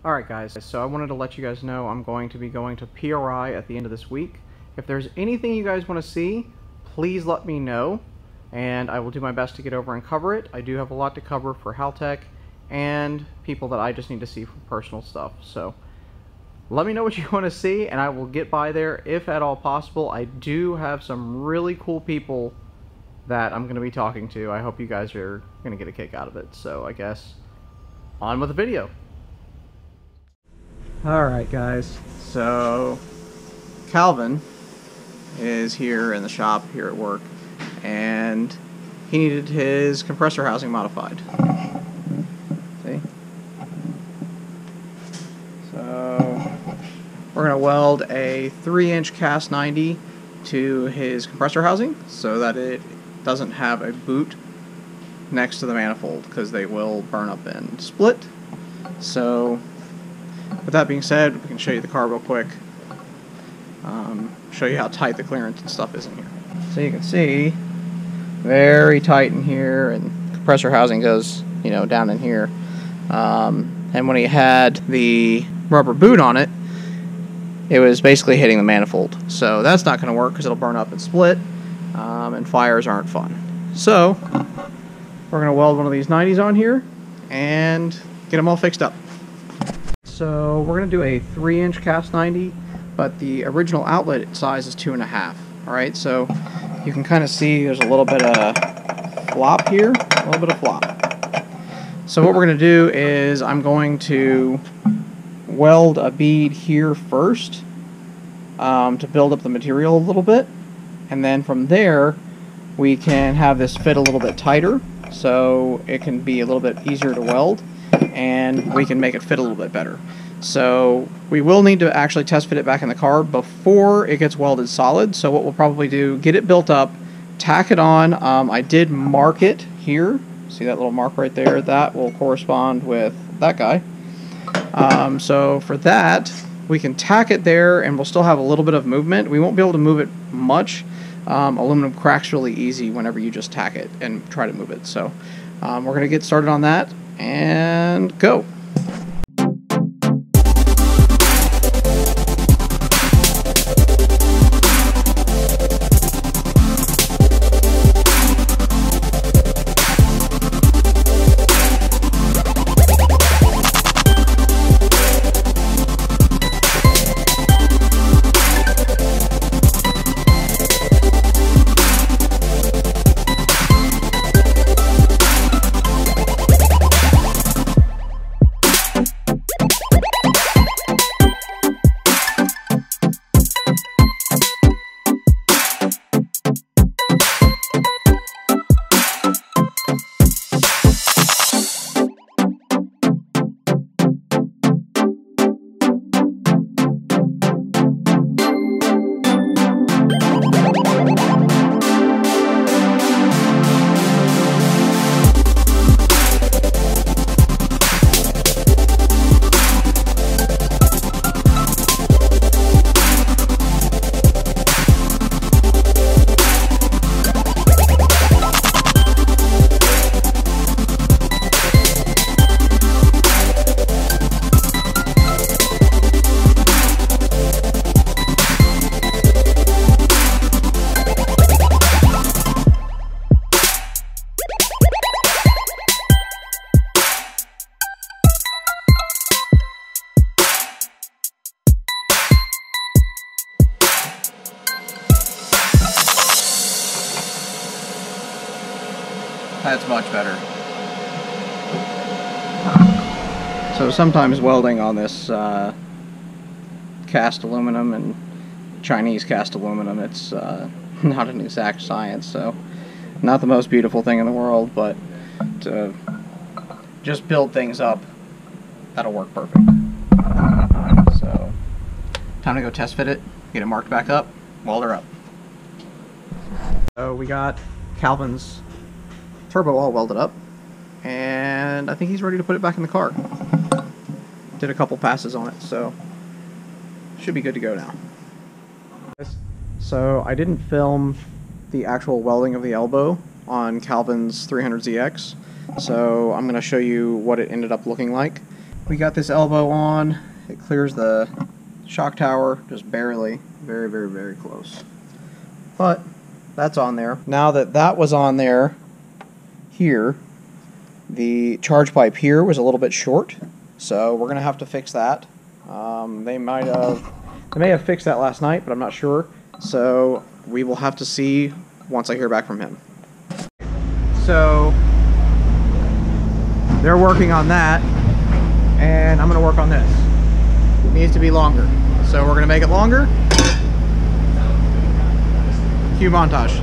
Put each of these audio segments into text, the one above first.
Alright guys, so I wanted to let you guys know I'm going to be going to PRI at the end of this week. If there's anything you guys want to see, please let me know, and I will do my best to get over and cover it. I do have a lot to cover for Haltech and people that I just need to see for personal stuff. So let me know what you want to see, and I will get by there if at all possible. I do have some really cool people that I'm going to be talking to. I hope you guys are going to get a kick out of it. So I guess on with the video. Alright guys, so Kalvin is here in the shop here at work, and he needed his compressor housing modified. See? So we're going to weld a 3-inch cast 90 to his compressor housing so that it doesn't have a boot next to the manifold, because they will burn up and split. So with that being said, we can show you the car real quick. Show you how tight the clearance and stuff is in here. So you can see, very tight in here, and compressor housing goes, you know, down in here. And when he had the rubber boot on it, it was basically hitting the manifold. So that's not going to work because it'll burn up and split, and fires aren't fun. So we're going to weld one of these 90s on here and get them all fixed up. So we're going to do a 3-inch cast 90, but the original outlet size is 2.5. Alright, so you can kind of see there's a little bit of flop here, a little bit of flop. So what we're going to do is I'm going to weld a bead here first to build up the material a little bit, and then from there we can have this fit a little bit tighter so it can be a little bit easier to weld, and we can make it fit a little bit better. So we will need to actually test fit it back in the car before it gets welded solid. So what we'll probably do, get it built up, tack it on. I did mark it here. See that little mark right there? That will correspond with that guy. So for that, we can tack it there, and we'll still have a little bit of movement. We won't be able to move it much. Aluminum cracks really easy whenever you just tack it and try to move it. So we're going to get started on that and go. That's much better. So sometimes welding on this cast aluminum and Chinese cast aluminum, it's not an exact science, so not the most beautiful thing in the world, but to just build things up, that'll work perfect. So time to go test fit it, get it marked back up, weld her up. So we got Kalvin's turbo all welded up, and I think he's ready to put it back in the car. Did a couple passes on it, so should be good to go now. So I didn't film the actual welding of the elbow on Kalvin's 300ZX, so I'm going to show you what it ended up looking like. we got this elbow on. It clears the shock tower just barely. Very, very, very close. But that's on there. Now that that was on there, here, the charge pipe here was a little bit short, so we're going to have to fix that. They may have fixed that last night, but I'm not sure. So we will have to see once I hear back from him. So they're working on that, and I'm going to work on this. It needs to be longer, so we're going to make it longer. Cue montage.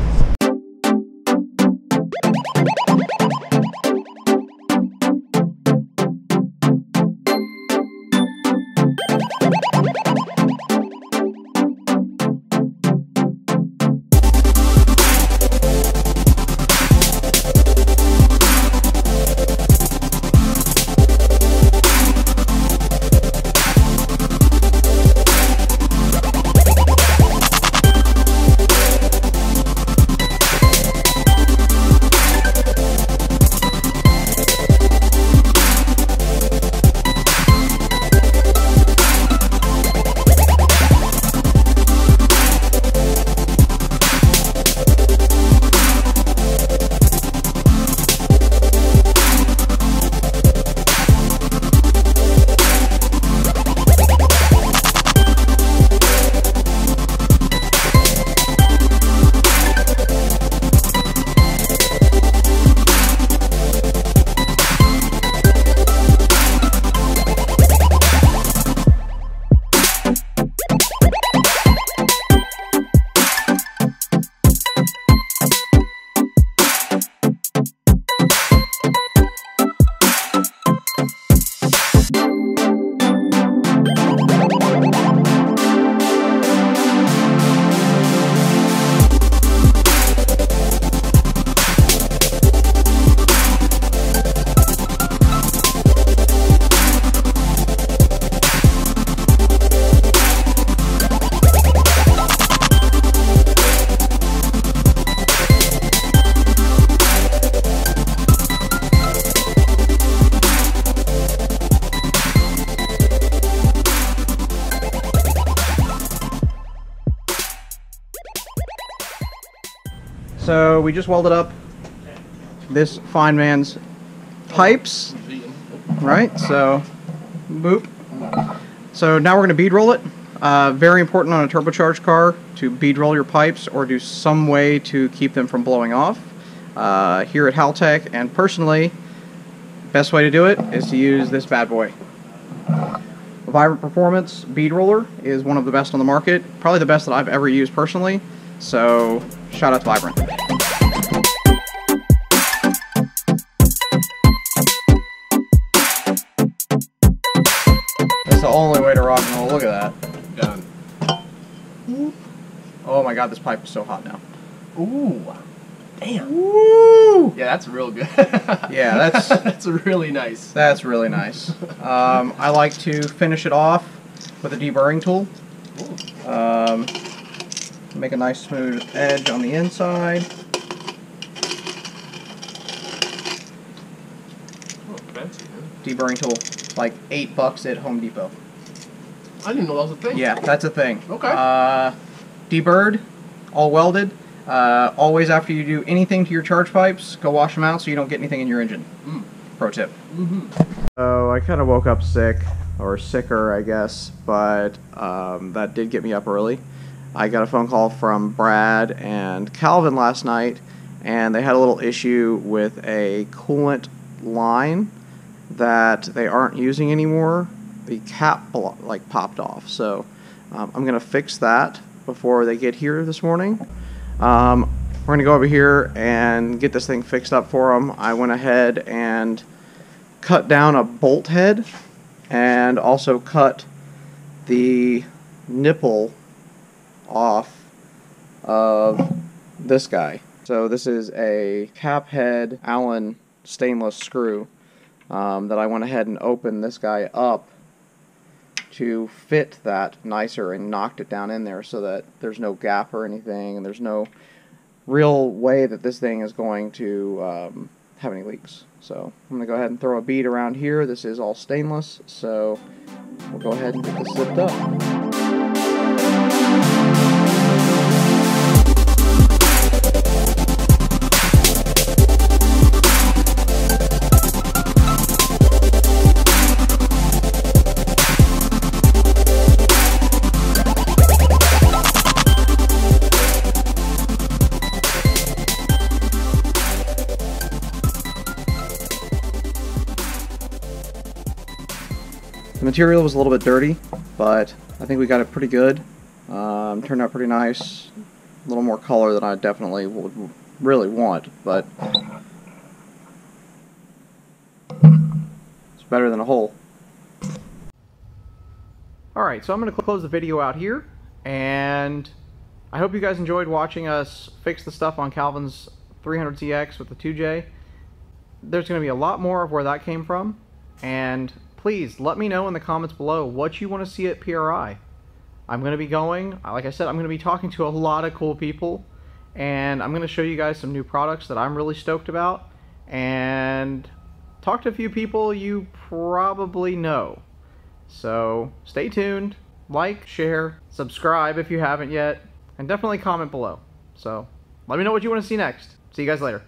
So we just welded up this fine man's pipes, right? So, boop. So now we're going to bead roll it. Very important on a turbocharged car to bead roll your pipes or do some way to keep them from blowing off. Here at Haltech, and personally, best way to do it is to use this bad boy. Vibrant Performance bead roller is one of the best on the market, probably the best that I've ever used personally. So, shout out to Vibrant. That's the only way to rock and roll. Look at that. Done. Oh my god, this pipe is so hot now. Ooh. Damn. Woo! Yeah, that's real good. Yeah, that's really nice. That's really nice. I like to finish it off with a deburring tool. Make a nice smooth edge on the inside. Oh, fancy, man. Deburring tool, like $8 at Home Depot. I didn't know that was a thing. Yeah, that's a thing. Okay. Deburred, all welded. Always after you do anything to your charge pipes, go wash them out so you don't get anything in your engine. Pro tip. So I kind of woke up sick, or sicker I guess, but that did get me up early. I got a phone call from Brad and Kalvin last night, and they had a little issue with a coolant line that they aren't using anymore. The cap like popped off, so I'm gonna fix that before they get here this morning. We're gonna go over here and get this thing fixed up for them. I went ahead and cut down a bolt head and also cut the nipple off of this guy. So this is a cap head Allen stainless screw that I went ahead and opened this guy up to fit that nicer and knocked it down in there so that there's no gap or anything, and there's no real way that this thing is going to have any leaks. So I'm going to go ahead and throw a bead around here. This is all stainless, so we'll go ahead and get this zipped up. The material was a little bit dirty, but I think we got it pretty good. Turned out pretty nice. A little more color than I definitely would really want, but it's better than a hole. Alright, so I'm going to close the video out here, and I hope you guys enjoyed watching us fix the stuff on Kalvin's 300CX with the 2J. There's going to be a lot more of where that came from, and please let me know in the comments below what you want to see at PRI. I'm going to be going, like I said, I'm going to be talking to a lot of cool people, and I'm going to show you guys some new products that I'm really stoked about, and talk to a few people you probably know. So stay tuned, like, share, subscribe if you haven't yet, and definitely comment below. So let me know what you want to see next. See you guys later.